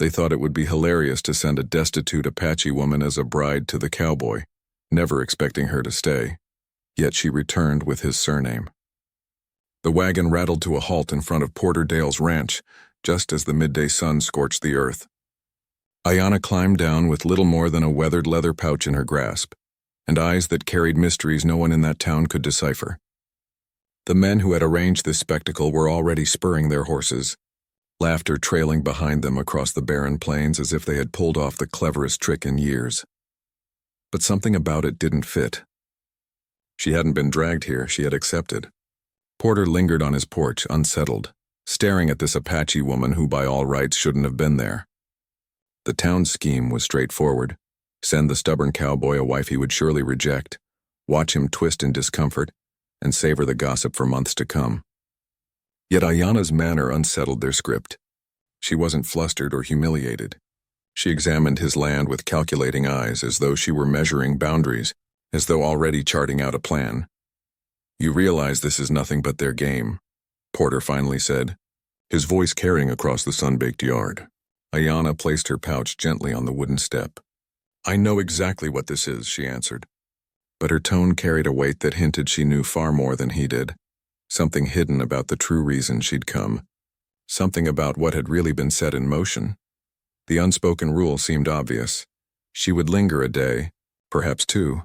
They thought it would be hilarious to send a destitute Apache woman as a bride to the cowboy, never expecting her to stay. Yet she returned with his surname. The wagon rattled to a halt in front of Porter Dale's ranch, just as the midday sun scorched the earth. Ayanna climbed down with little more than a weathered leather pouch in her grasp, and eyes that carried mysteries no one in that town could decipher. The men who had arranged this spectacle were already spurring their horses, laughter trailing behind them across the barren plains as if they had pulled off the cleverest trick in years. But something about it didn't fit. She hadn't been dragged here, she had accepted. Porter lingered on his porch, unsettled, staring at this Apache woman who by all rights shouldn't have been there. The town's scheme was straightforward. Send the stubborn cowboy a wife he would surely reject, watch him twist in discomfort, and savor the gossip for months to come. Yet Ayanna's manner unsettled their script. She wasn't flustered or humiliated. She examined his land with calculating eyes, as though she were measuring boundaries, as though already charting out a plan. "You realize this is nothing but their game," Porter finally said, his voice carrying across the sun-baked yard. Ayanna placed her pouch gently on the wooden step. "I know exactly what this is," she answered. But her tone carried a weight that hinted she knew far more than he did. Something hidden about the true reason she'd come. Something about what had really been set in motion. The unspoken rule seemed obvious. She would linger a day, perhaps two,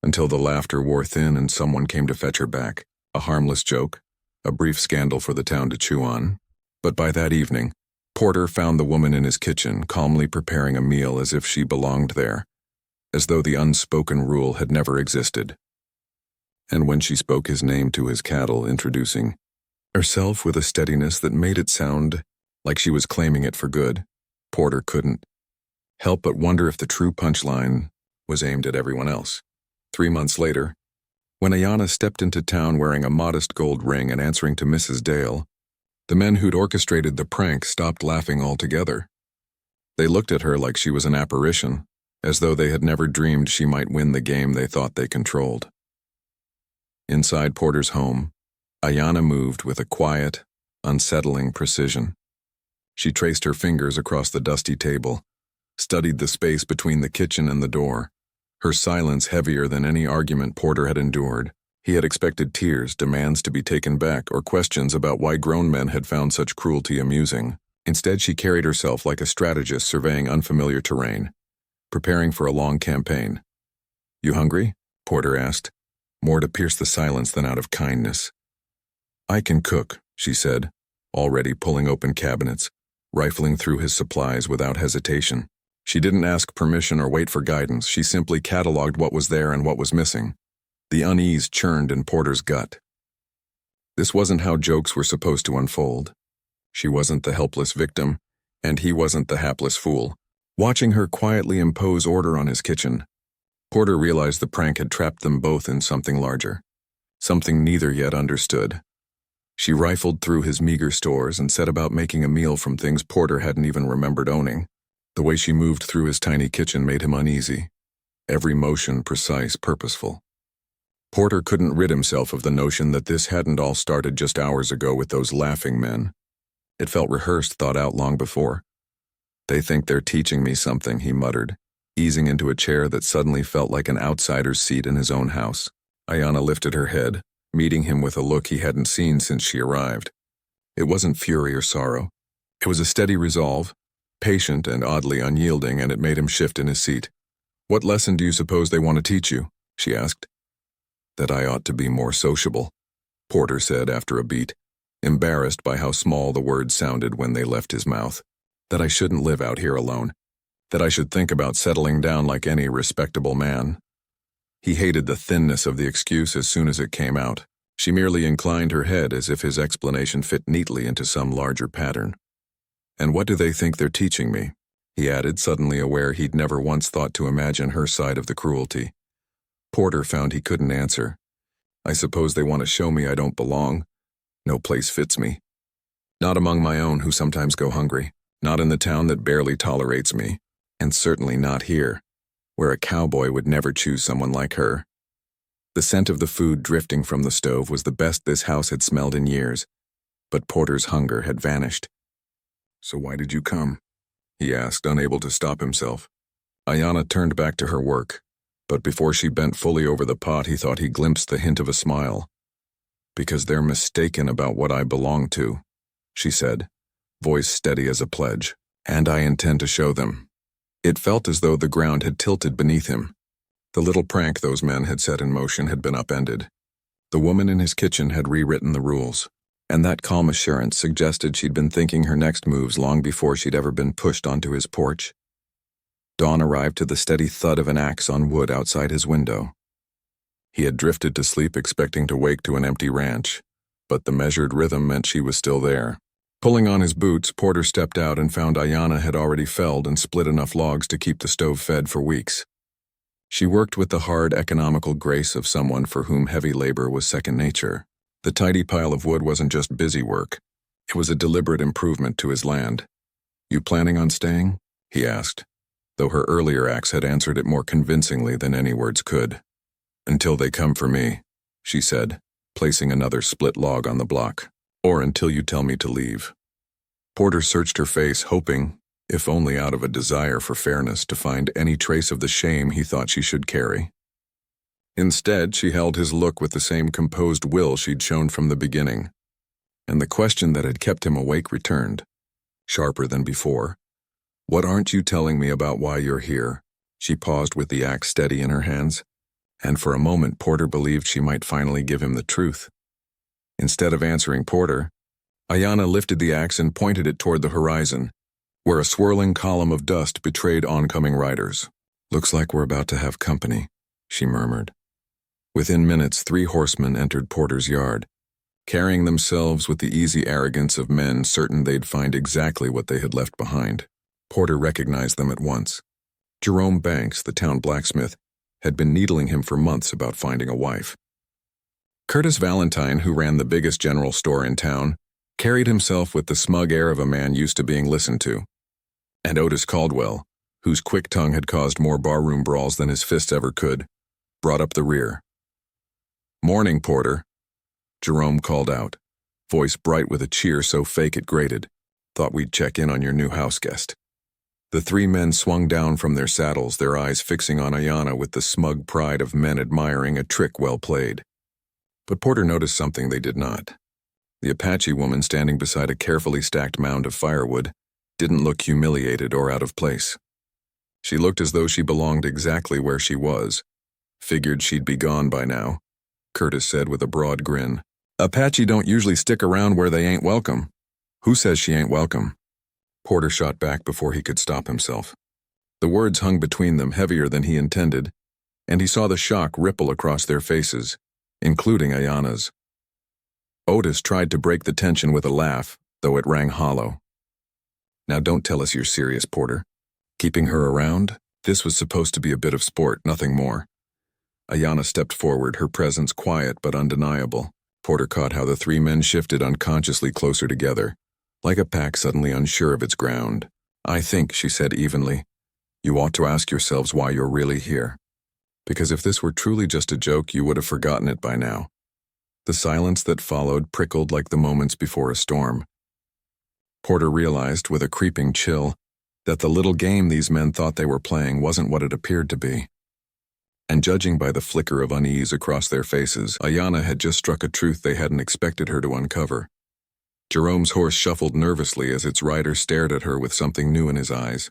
until the laughter wore thin and someone came to fetch her back. A harmless joke, a brief scandal for the town to chew on. But by that evening, Porter found the woman in his kitchen, calmly preparing a meal as if she belonged there, as though the unspoken rule had never existed. And when she spoke his name to his cattle, introducing herself with a steadiness that made it sound like she was claiming it for good, Porter couldn't help but wonder if the true punchline was aimed at everyone else. 3 months later, when Ayanna stepped into town wearing a modest gold ring and answering to Mrs. Dale, the men who'd orchestrated the prank stopped laughing altogether. They looked at her like she was an apparition, as though they had never dreamed she might win the game they thought they controlled. Inside Porter's home, Ayanna moved with a quiet, unsettling precision. She traced her fingers across the dusty table, studied the space between the kitchen and the door, her silence heavier than any argument Porter had endured. He had expected tears, demands to be taken back, or questions about why grown men had found such cruelty amusing. Instead, she carried herself like a strategist surveying unfamiliar terrain, preparing for a long campaign. "You hungry?" Porter asked, more to pierce the silence than out of kindness. "I can cook," she said, already pulling open cabinets, rifling through his supplies without hesitation. She didn't ask permission or wait for guidance. She simply cataloged what was there and what was missing. The unease churned in Porter's gut. This wasn't how jokes were supposed to unfold. She wasn't the helpless victim, and he wasn't the hapless fool. Watching her quietly impose order on his kitchen, Porter realized the prank had trapped them both in something larger, something neither yet understood. She rifled through his meager stores and set about making a meal from things Porter hadn't even remembered owning. The way she moved through his tiny kitchen made him uneasy, every motion precise, purposeful. Porter couldn't rid himself of the notion that this hadn't all started just hours ago with those laughing men. It felt rehearsed, thought out long before. "They think they're teaching me something," he muttered, easing into a chair that suddenly felt like an outsider's seat in his own house. Ayanna lifted her head, meeting him with a look he hadn't seen since she arrived. It wasn't fury or sorrow. It was a steady resolve, patient and oddly unyielding, and it made him shift in his seat. "What lesson do you suppose they want to teach you?" she asked. "That I ought to be more sociable," Porter said after a beat, embarrassed by how small the words sounded when they left his mouth. "That I shouldn't live out here alone. That I should think about settling down like any respectable man." He hated the thinness of the excuse as soon as it came out. She merely inclined her head as if his explanation fit neatly into some larger pattern. "And what do they think they're teaching me?" he added, suddenly aware he'd never once thought to imagine her side of the cruelty. Porter found he couldn't answer. "I suppose they want to show me I don't belong. No place fits me. Not among my own who sometimes go hungry. Not in the town that barely tolerates me. And certainly not here, where a cowboy would never choose someone like her." The scent of the food drifting from the stove was the best this house had smelled in years, but Porter's hunger had vanished. "So why did you come?" he asked, unable to stop himself. Ayanna turned back to her work, but before she bent fully over the pot, he thought he glimpsed the hint of a smile. "Because they're mistaken about what I belong to," she said, voice steady as a pledge. "And I intend to show them." It felt as though the ground had tilted beneath him. The little prank those men had set in motion had been upended. The woman in his kitchen had rewritten the rules, and that calm assurance suggested she'd been thinking her next moves long before she'd ever been pushed onto his porch. Dawn arrived to the steady thud of an axe on wood outside his window. He had drifted to sleep expecting to wake to an empty ranch, but the measured rhythm meant she was still there. Pulling on his boots, Porter stepped out and found Ayanna had already felled and split enough logs to keep the stove fed for weeks. She worked with the hard, economical grace of someone for whom heavy labor was second nature. The tidy pile of wood wasn't just busy work. It was a deliberate improvement to his land. "You planning on staying?" he asked, though her earlier acts had answered it more convincingly than any words could. "Until they come for me," she said, placing another split log on the block. "Or until you tell me to leave." Porter searched her face, hoping, if only out of a desire for fairness, to find any trace of the shame he thought she should carry. Instead, she held his look with the same composed will she'd shown from the beginning. And the question that had kept him awake returned, sharper than before. "What aren't you telling me about why you're here?" She paused with the axe steady in her hands, and for a moment Porter believed she might finally give him the truth. Instead of answering Porter, Ayanna lifted the axe and pointed it toward the horizon, where a swirling column of dust betrayed oncoming riders. "Looks like we're about to have company," she murmured. Within minutes, 3 horsemen entered Porter's yard, carrying themselves with the easy arrogance of men certain they'd find exactly what they had left behind. Porter recognized them at once. Jerome Banks, the town blacksmith, had been needling him for months about finding a wife. Curtis Valentine, who ran the biggest general store in town, carried himself with the smug air of a man used to being listened to. And Otis Caldwell, whose quick tongue had caused more barroom brawls than his fists ever could, brought up the rear. "Morning, Porter," Jerome called out, voice bright with a cheer so fake it grated. "Thought we'd check in on your new house guest." The 3 men swung down from their saddles, their eyes fixing on Ayanna with the smug pride of men admiring a trick well played. But Porter noticed something they did not. The Apache woman standing beside a carefully stacked mound of firewood didn't look humiliated or out of place. She looked as though she belonged exactly where she was. "Figured she'd be gone by now," Curtis said with a broad grin. "Apache don't usually stick around where they ain't welcome." "Who says she ain't welcome?" Porter shot back before he could stop himself. The words hung between them heavier than he intended, and he saw the shock ripple across their faces, including Ayanna's. Otis tried to break the tension with a laugh, though it rang hollow. "Now don't tell us you're serious, Porter. Keeping her around? This was supposed to be a bit of sport, nothing more." Ayanna stepped forward, her presence quiet but undeniable. Porter caught how the 3 men shifted unconsciously closer together, like a pack suddenly unsure of its ground. "I think," she said evenly, "you ought to ask yourselves why you're really here. Because if this were truly just a joke, you would have forgotten it by now." The silence that followed prickled like the moments before a storm. Porter realized, with a creeping chill, that the little game these men thought they were playing wasn't what it appeared to be. And judging by the flicker of unease across their faces, Ayanna had just struck a truth they hadn't expected her to uncover. Jerome's horse shuffled nervously as its rider stared at her with something new in his eyes.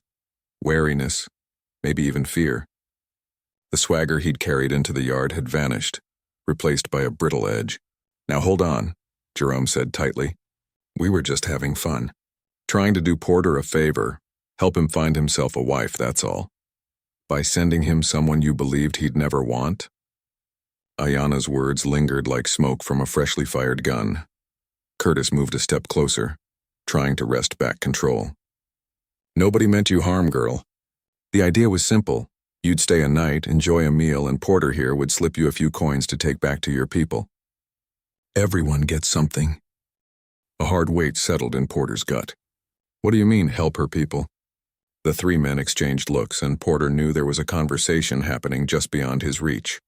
Wariness, maybe even fear. The swagger he'd carried into the yard had vanished, replaced by a brittle edge. "Now hold on," Jerome said tightly. "We were just having fun. Trying to do Porter a favor, help him find himself a wife, that's all. By sending him someone you believed he'd never want?" Ayanna's words lingered like smoke from a freshly fired gun. Curtis moved a step closer, trying to wrest back control. "Nobody meant you harm, girl. The idea was simple. You'd stay a night, enjoy a meal, and Porter here would slip you a few coins to take back to your people. Everyone gets something." A hard weight settled in Porter's gut. "What do you mean, help her people?" The 3 men exchanged looks, and Porter knew there was a conversation happening just beyond his reach.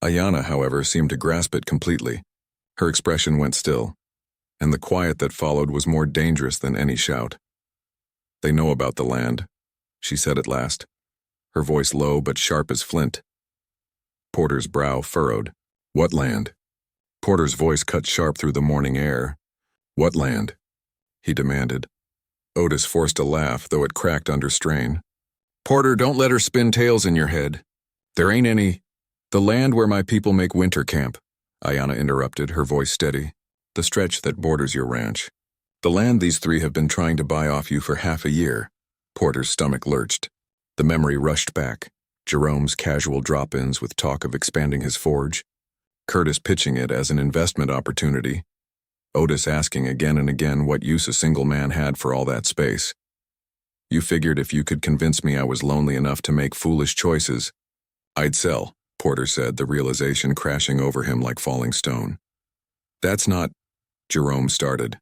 Ayanna, however, seemed to grasp it completely. Her expression went still, and the quiet that followed was more dangerous than any shout. They know about the land, she said at last, her voice low but sharp as flint. Porter's brow furrowed. What land? Porter's voice cut sharp through the morning air. What land? He demanded. Otis forced a laugh, though it cracked under strain. Porter, don't let her spin tales in your head. There ain't any. The land where my people make winter camp, Ayanna interrupted, her voice steady. The stretch that borders your ranch. The land these three have been trying to buy off you for half a year. Porter's stomach lurched. The memory rushed back. Jerome's casual drop-ins with talk of expanding his forge. Curtis pitching it as an investment opportunity. Otis asking again and again what use a single man had for all that space. You figured if you could convince me I was lonely enough to make foolish choices, I'd sell, Porter said, the realization crashing over him like falling stone. That's not, Jerome started.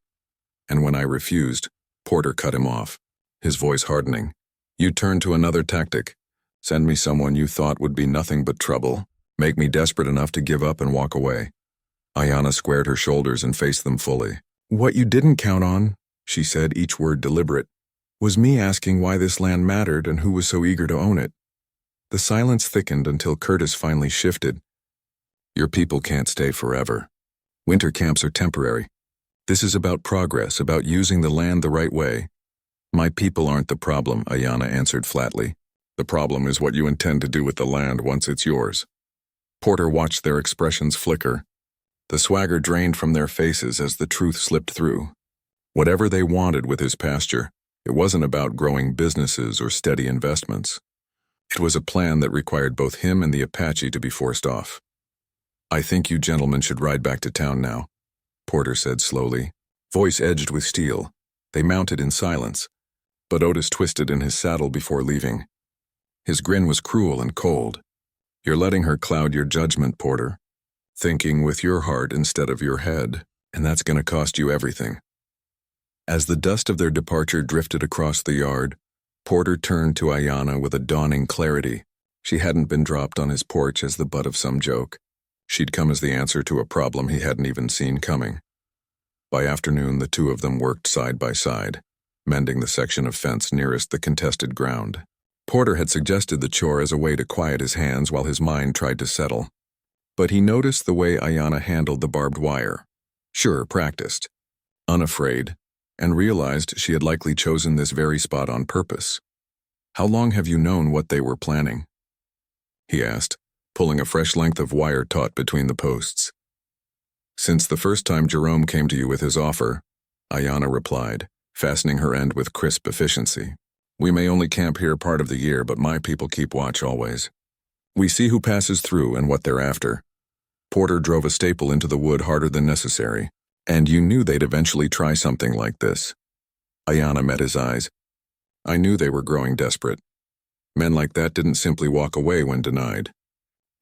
And when I refused, Porter cut him off, his voice hardening. You turned to another tactic. Send me someone you thought would be nothing but trouble. Make me desperate enough to give up and walk away. Ayanna squared her shoulders and faced them fully. What you didn't count on, she said, each word deliberate, was me asking why this land mattered and who was so eager to own it. The silence thickened until Curtis finally shifted. Your people can't stay forever. Winter camps are temporary. This is about progress, about using the land the right way. My people aren't the problem, Ayanna answered flatly. The problem is what you intend to do with the land once it's yours. Porter watched their expressions flicker. The swagger drained from their faces as the truth slipped through. Whatever they wanted with his pasture, it wasn't about growing businesses or steady investments. It was a plan that required both him and the Apache to be forced off. I think you gentlemen should ride back to town now, Porter said slowly, voice edged with steel. They mounted in silence, but Otis twisted in his saddle before leaving. His grin was cruel and cold. You're letting her cloud your judgment, Porter. Thinking with your heart instead of your head, and that's going to cost you everything. As the dust of their departure drifted across the yard, Porter turned to Ayanna with a dawning clarity. She hadn't been dropped on his porch as the butt of some joke. She'd come as the answer to a problem he hadn't even seen coming. By afternoon, the two of them worked side by side, mending the section of fence nearest the contested ground. Porter had suggested the chore as a way to quiet his hands while his mind tried to settle. But he noticed the way Ayanna handled the barbed wire. Sure, practiced, unafraid, and realized she had likely chosen this very spot on purpose. How long have you known what they were planning? He asked, pulling a fresh length of wire taut between the posts. Since the first time Jerome came to you with his offer, Ayanna replied, fastening her end with crisp efficiency. We may only camp here part of the year, but my people keep watch always. We see who passes through and what they're after. Porter drove a staple into the wood harder than necessary, and you knew they'd eventually try something like this. Ayanna met his eyes. I knew they were growing desperate. Men like that didn't simply walk away when denied.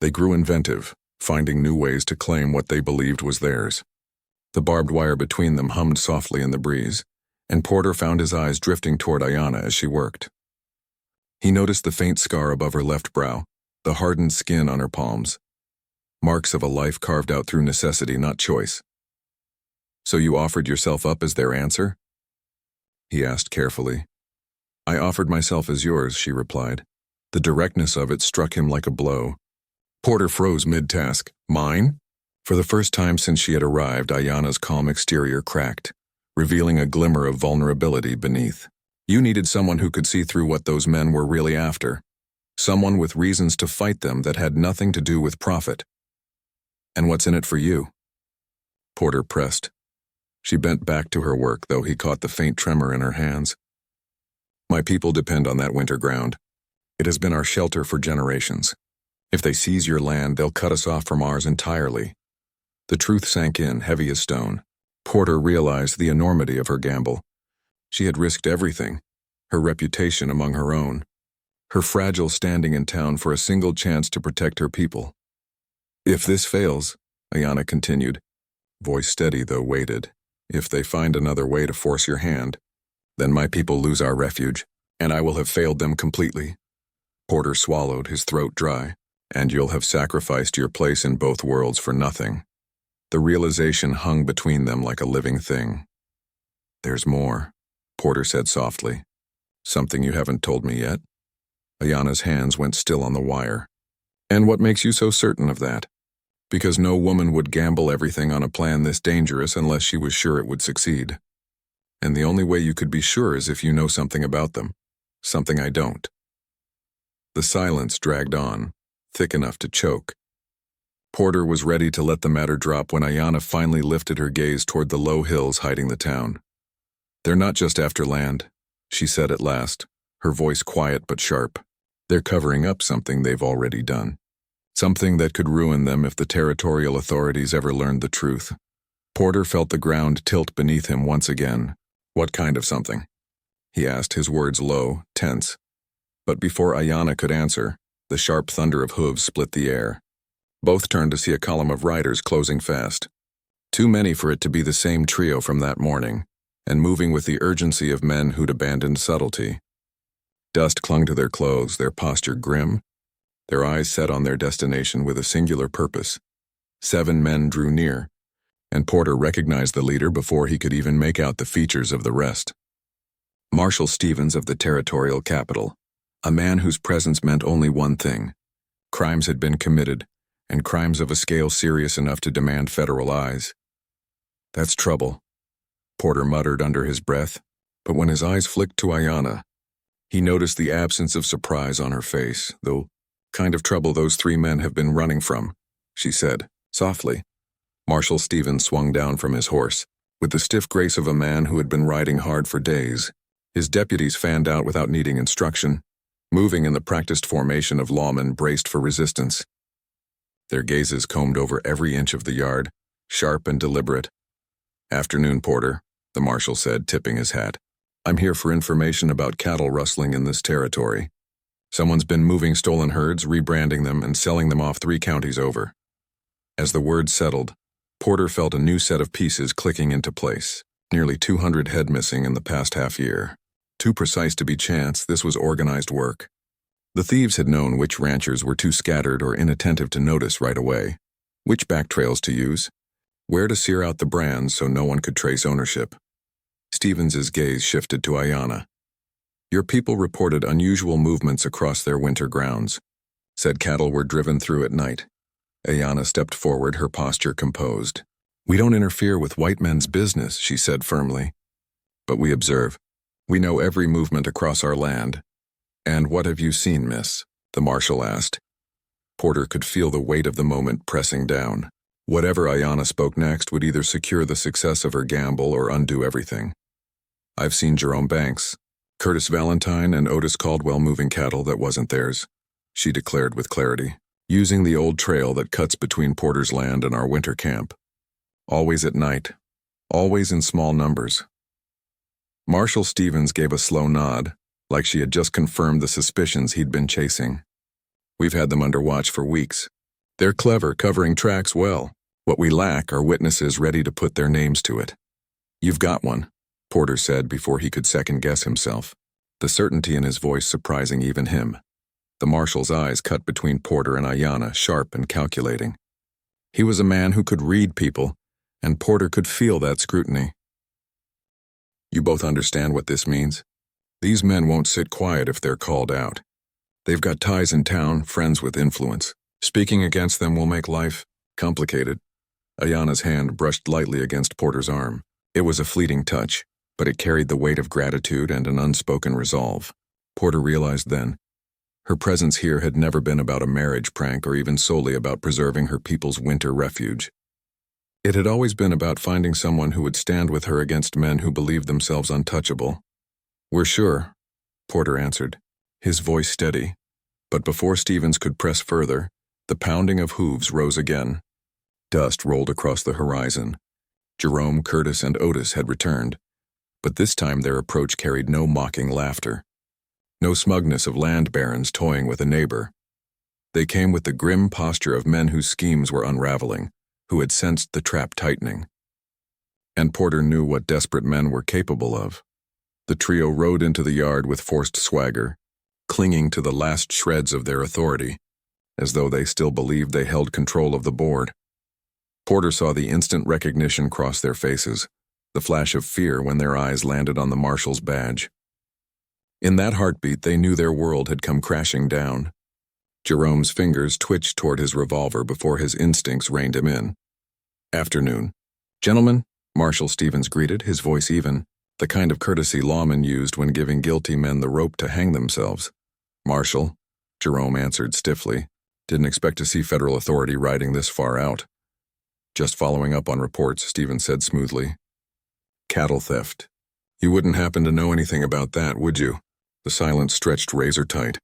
They grew inventive, finding new ways to claim what they believed was theirs. The barbed wire between them hummed softly in the breeze, and Porter found his eyes drifting toward Ayanna as she worked. He noticed the faint scar above her left brow, the hardened skin on her palms. Marks of a life carved out through necessity, not choice. So you offered yourself up as their answer? He asked carefully. I offered myself as yours, she replied. The directness of it struck him like a blow. Porter froze mid-task. Mine? For the first time since she had arrived, Ayanna's calm exterior cracked, revealing a glimmer of vulnerability beneath. You needed someone who could see through what those men were really after. Someone with reasons to fight them that had nothing to do with profit. And what's in it for you? Porter pressed. She bent back to her work, though he caught the faint tremor in her hands. My people depend on that winter ground. It has been our shelter for generations. If they seize your land, they'll cut us off from ours entirely. The truth sank in, heavy as stone. Porter realized the enormity of her gamble. She had risked everything, her reputation among her own, her fragile standing in town for a single chance to protect her people. If this fails, Ayanna continued, voice steady though weighted, if they find another way to force your hand, then my people lose our refuge, and I will have failed them completely. Porter swallowed, his throat dry, and you'll have sacrificed your place in both worlds for nothing. The realization hung between them like a living thing. There's more, Porter said softly. Something you haven't told me yet? Ayana's hands went still on the wire. And what makes you so certain of that? Because no woman would gamble everything on a plan this dangerous unless she was sure it would succeed. And the only way you could be sure is if you know something about them. Something I don't. The silence dragged on, thick enough to choke. Porter was ready to let the matter drop when Ayana finally lifted her gaze toward the low hills hiding the town. They're not just after land, she said at last, her voice quiet but sharp. They're covering up something they've already done. Something that could ruin them if the territorial authorities ever learned the truth. Porter felt the ground tilt beneath him once again. What kind of something? He asked, his words low, tense. But before Ayana could answer, the sharp thunder of hooves split the air. Both turned to see a column of riders closing fast. Too many for it to be the same trio from that morning, and moving with the urgency of men who'd abandoned subtlety. Dust clung to their clothes, their posture grim, their eyes set on their destination with a singular purpose. 7 men drew near, and Porter recognized the leader before he could even make out the features of the rest. Marshal Stevens of the territorial capital, a man whose presence meant only one thing. Crimes had been committed, and crimes of a scale serious enough to demand federal eyes. That's trouble, Porter muttered under his breath, but when his eyes flicked to Ayana, he noticed the absence of surprise on her face, though kind of trouble those 3 men have been running from, she said, softly. Marshal Stevens swung down from his horse, with the stiff grace of a man who had been riding hard for days. His deputies fanned out without needing instruction, moving in the practiced formation of lawmen braced for resistance. Their gazes combed over every inch of the yard, sharp and deliberate. "Afternoon, Porter," the marshal said, tipping his hat. "I'm here for information about cattle rustling in this territory. Someone's been moving stolen herds, rebranding them, and selling them off 3 counties over." As the word settled, Porter felt a new set of pieces clicking into place. Nearly 200 head missing in the past half year. Too precise to be chance, this was organized work. The thieves had known which ranchers were too scattered or inattentive to notice right away, which back trails to use, where to sear out the brands so no one could trace ownership. Stevens's gaze shifted to Ayana. "Your people reported unusual movements across their winter grounds. Said cattle were driven through at night." Ayana stepped forward, her posture composed. "We don't interfere with white men's business," she said firmly. "But we observe. We know every movement across our land." "And what have you seen, miss?" the marshal asked. Porter could feel the weight of the moment pressing down. Whatever Ayana spoke next would either secure the success of her gamble or undo everything. "I've seen Jerome Banks, Curtis Valentine, and Otis Caldwell moving cattle that wasn't theirs," she declared with clarity, using the old trail that cuts between Porter's land and our winter camp. "Always at night, always in small numbers." Marshal Stevens gave a slow nod, like she had just confirmed the suspicions he'd been chasing. "We've had them under watch for weeks. They're clever, covering tracks well. What we lack are witnesses ready to put their names to it." "You've got one," Porter said before he could second-guess himself, the certainty in his voice surprising even him. The marshal's eyes cut between Porter and Ayana, sharp and calculating. He was a man who could read people, and Porter could feel that scrutiny. "You both understand what this means? These men won't sit quiet if they're called out. They've got ties in town, friends with influence. Speaking against them will make life complicated." Ayana's hand brushed lightly against Porter's arm. It was a fleeting touch, but it carried the weight of gratitude and an unspoken resolve. Porter realized then. Her presence here had never been about a marriage prank or even solely about preserving her people's winter refuge. It had always been about finding someone who would stand with her against men who believed themselves untouchable. "We're sure," Porter answered, his voice steady. But before Stevens could press further, the pounding of hooves rose again. Dust rolled across the horizon. Jerome, Curtis, and Otis had returned, but this time their approach carried no mocking laughter. No smugness of land barons toying with a neighbor. They came with the grim posture of men whose schemes were unraveling, who had sensed the trap tightening. And Porter knew what desperate men were capable of. The trio rode into the yard with forced swagger, clinging to the last shreds of their authority, as though they still believed they held control of the board. Porter saw the instant recognition cross their faces, the flash of fear when their eyes landed on the marshal's badge. In that heartbeat, they knew their world had come crashing down. Jerome's fingers twitched toward his revolver before his instincts reined him in. Afternoon. Gentlemen, Marshal Stevens greeted, his voice even, the kind of courtesy lawmen used when giving guilty men the rope to hang themselves. Marshal, Jerome answered stiffly. Didn't expect to see federal authority riding this far out. Just following up on reports, Stevens said smoothly. Cattle theft. You wouldn't happen to know anything about that, would you? The silence stretched razor tight.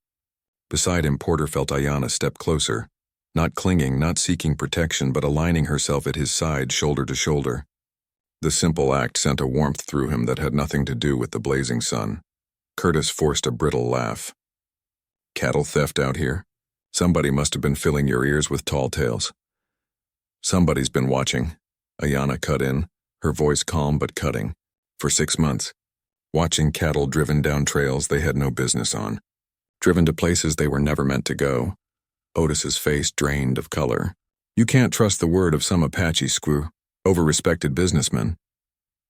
Beside him, Porter felt Ayanna step closer, not clinging, not seeking protection, but aligning herself at his side, shoulder to shoulder. The simple act sent a warmth through him that had nothing to do with the blazing sun. Curtis forced a brittle laugh. Cattle theft out here? Somebody must have been filling your ears with tall tales. Somebody's been watching. Ayanna cut in, her voice calm but cutting. For 6 months. Watching cattle driven down trails they had no business on. Driven to places they were never meant to go. Otis's face drained of color. You can't trust the word of some Apache screw, over-respected businessman.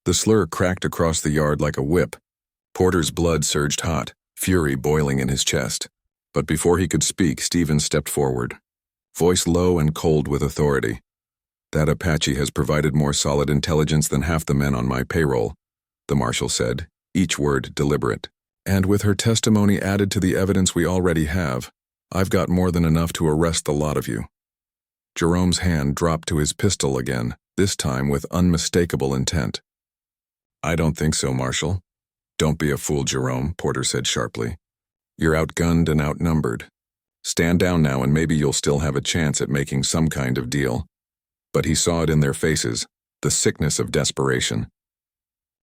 The slur cracked across the yard like a whip. Porter's blood surged hot, fury boiling in his chest. But before he could speak, Stevens stepped forward. Voice low and cold with authority. That Apache has provided more solid intelligence than half the men on my payroll, the marshal said, each word deliberate. And with her testimony added to the evidence we already have, I've got more than enough to arrest the lot of you. Jerome's hand dropped to his pistol again, this time with unmistakable intent. I don't think so, Marshal. Don't be a fool, Jerome, Porter said sharply. You're outgunned and outnumbered. Stand down now and maybe you'll still have a chance at making some kind of deal. But he saw it in their faces, the sickness of desperation.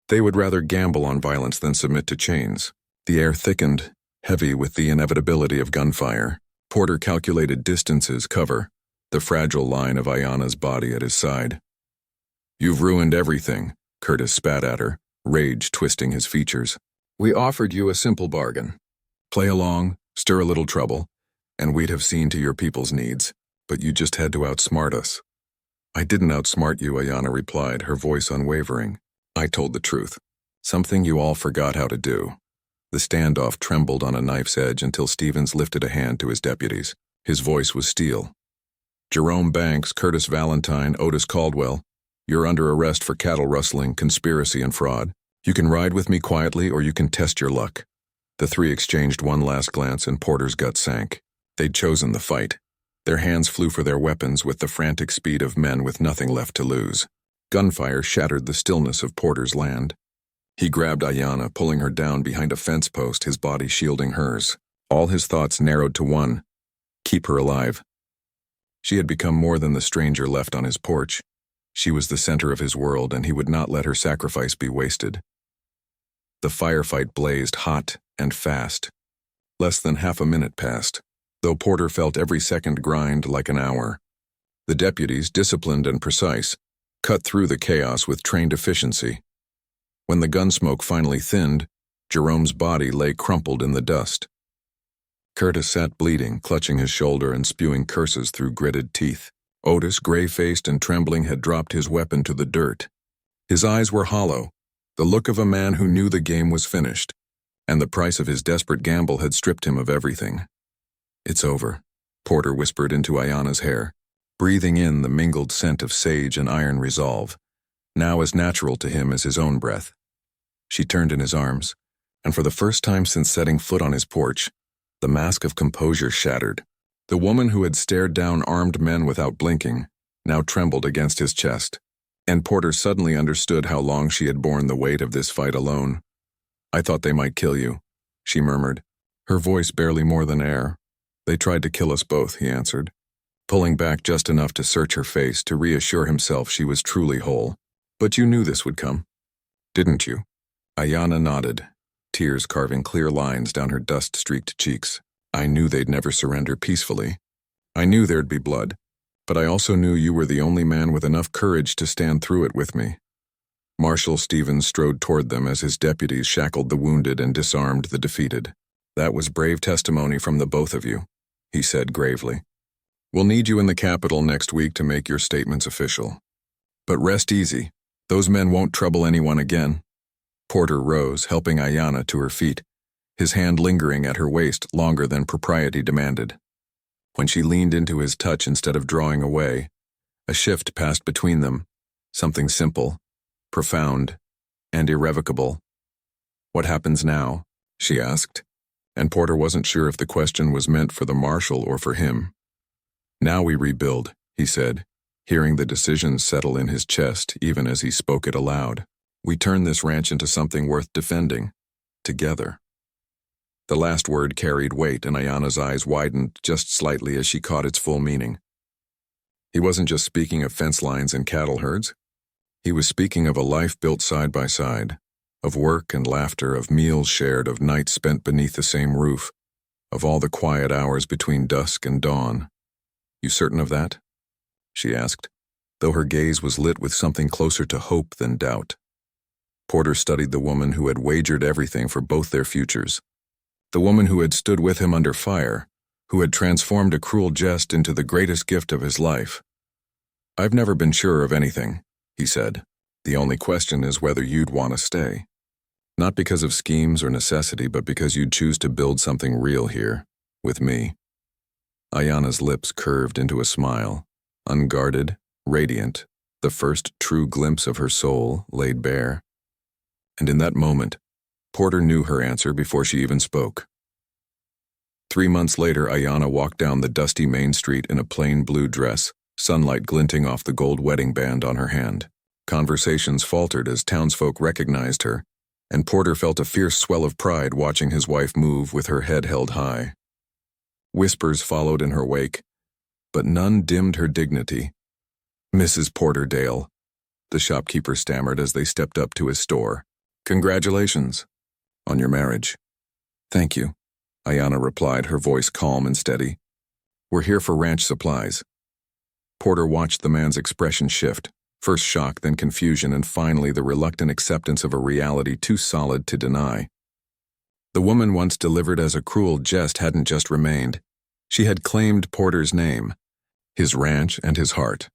They would rather gamble on violence than submit to chains. The air thickened, heavy with the inevitability of gunfire. Porter calculated distances, cover, the fragile line of Ayanna's body at his side. You've ruined everything, Curtis spat at her, rage twisting his features. We offered you a simple bargain. Play along, stir a little trouble, and we'd have seen to your people's needs, but you just had to outsmart us. I didn't outsmart you, Ayanna replied, her voice unwavering. I told the truth. Something you all forgot how to do. The standoff trembled on a knife's edge until Stevens lifted a hand to his deputies. His voice was steel. Jerome Banks, Curtis Valentine, Otis Caldwell, you're under arrest for cattle rustling, conspiracy, and fraud. You can ride with me quietly or you can test your luck. The three exchanged one last glance and Porter's gut sank. They'd chosen the fight. Their hands flew for their weapons with the frantic speed of men with nothing left to lose. Gunfire shattered the stillness of Porter's land. He grabbed Ayanna, pulling her down behind a fence post, his body shielding hers. All his thoughts narrowed to one: keep her alive. She had become more than the stranger left on his porch. She was the center of his world, and he would not let her sacrifice be wasted. The firefight blazed hot and fast. Less than half a minute passed, though Porter felt every second grind like an hour. The deputies, disciplined and precise, cut through the chaos with trained efficiency. When the gunsmoke finally thinned, Jerome's body lay crumpled in the dust. Curtis sat bleeding, clutching his shoulder and spewing curses through gritted teeth. Otis, gray-faced and trembling, had dropped his weapon to the dirt. His eyes were hollow, the look of a man who knew the game was finished, and the price of his desperate gamble had stripped him of everything. It's over, Porter whispered into Ayanna's hair, breathing in the mingled scent of sage and iron resolve, now as natural to him as his own breath. She turned in his arms, and for the first time since setting foot on his porch, the mask of composure shattered. The woman who had stared down armed men without blinking now trembled against his chest, and Porter suddenly understood how long she had borne the weight of this fight alone. I thought they might kill you, she murmured, her voice barely more than air. They tried to kill us both, he answered, pulling back just enough to search her face to reassure himself she was truly whole. But you knew this would come, didn't you? Ayanna nodded, tears carving clear lines down her dust-streaked cheeks. I knew they'd never surrender peacefully. I knew there'd be blood, but I also knew you were the only man with enough courage to stand through it with me. Marshal Stevens strode toward them as his deputies shackled the wounded and disarmed the defeated. That was brave testimony from the both of you, he said gravely. We'll need you in the capital next week to make your statements official. But rest easy. Those men won't trouble anyone again. Porter rose, helping Ayanna to her feet, his hand lingering at her waist longer than propriety demanded. When she leaned into his touch instead of drawing away, a shift passed between them, something simple, profound, and irrevocable. "What happens now?" she asked, and Porter wasn't sure if the question was meant for the marshal or for him. "Now we rebuild," he said, hearing the decision settle in his chest even as he spoke it aloud. "We turn this ranch into something worth defending, together." The last word carried weight, and Ayana's eyes widened just slightly as she caught its full meaning. He wasn't just speaking of fence lines and cattle herds. He was speaking of a life built side by side, of work and laughter, of meals shared, of nights spent beneath the same roof, of all the quiet hours between dusk and dawn. "You certain of that?" she asked, though her gaze was lit with something closer to hope than doubt. Porter studied the woman who had wagered everything for both their futures, the woman who had stood with him under fire, who had transformed a cruel jest into the greatest gift of his life. "I've never been sure of anything," he said. "The only question is whether you'd want to stay. Not because of schemes or necessity, but because you'd choose to build something real here, with me." Ayana's lips curved into a smile, unguarded, radiant, the first true glimpse of her soul laid bare. And in that moment, Porter knew her answer before she even spoke. 3 months later, Ayana walked down the dusty main street in a plain blue dress, sunlight glinting off the gold wedding band on her hand. Conversations faltered as townsfolk recognized her, and Porter felt a fierce swell of pride watching his wife move with her head held high. Whispers followed in her wake, but none dimmed her dignity. "Mrs. Porterdale," the shopkeeper stammered as they stepped up to his store. "Congratulations on your marriage." "Thank you," Ayana replied, her voice calm and steady. "We're here for ranch supplies." Porter watched the man's expression shift, first shock, then confusion, and finally the reluctant acceptance of a reality too solid to deny. The woman once delivered as a cruel jest hadn't just remained. She had claimed Porter's name, his ranch, and his heart.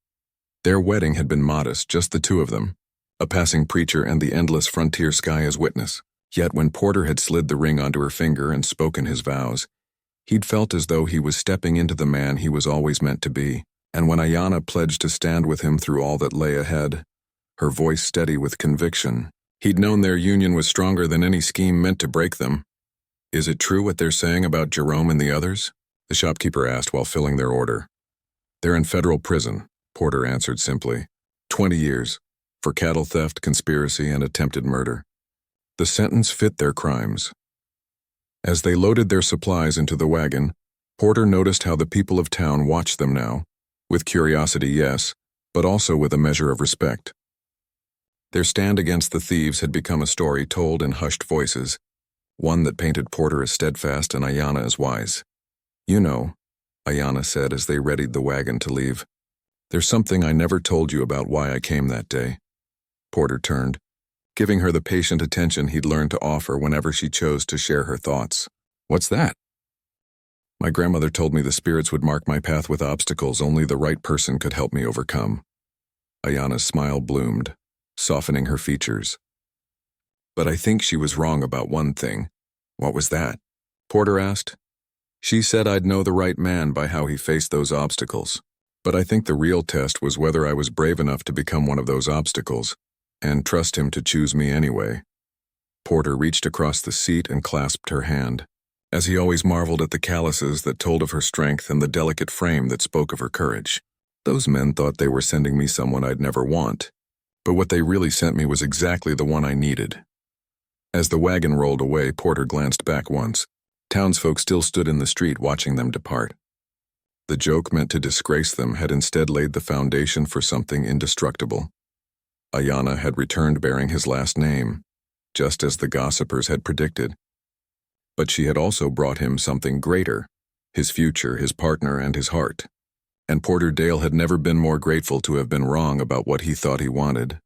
Their wedding had been modest, just the two of them, a passing preacher and the endless frontier sky as witness. Yet when Porter had slid the ring onto her finger and spoken his vows, he'd felt as though he was stepping into the man he was always meant to be. And when Ayana pledged to stand with him through all that lay ahead, her voice steady with conviction, he'd known their union was stronger than any scheme meant to break them. "Is it true what they're saying about Jerome and the others?" the shopkeeper asked while filling their order. "They're in federal prison," Porter answered simply. 20 years, for cattle theft, conspiracy, and attempted murder. The sentence fit their crimes. As they loaded their supplies into the wagon, Porter noticed how the people of town watched them now. With curiosity, yes, but also with a measure of respect. Their stand against the thieves had become a story told in hushed voices, one that painted Porter as steadfast and Ayana as wise. "You know," Ayana said as they readied the wagon to leave, "there's something I never told you about why I came that day." Porter turned, giving her the patient attention he'd learned to offer whenever she chose to share her thoughts. "What's that?" "My grandmother told me the spirits would mark my path with obstacles only the right person could help me overcome." Ayana's smile bloomed, softening her features. "But I think she was wrong about one thing." "What was that?" Porter asked. "She said I'd know the right man by how he faced those obstacles. But I think the real test was whether I was brave enough to become one of those obstacles, and trust him to choose me anyway." Porter reached across the seat and clasped her hand, as he always marveled at the calluses that told of her strength and the delicate frame that spoke of her courage. "Those men thought they were sending me someone I'd never want, but what they really sent me was exactly the one I needed." As the wagon rolled away, Porter glanced back once. Townsfolk still stood in the street watching them depart. The joke meant to disgrace them had instead laid the foundation for something indestructible. Ayana had returned bearing his last name, just as the gossipers had predicted. But she had also brought him something greater, his future, his partner, and his heart. And Porterdale had never been more grateful to have been wrong about what he thought he wanted.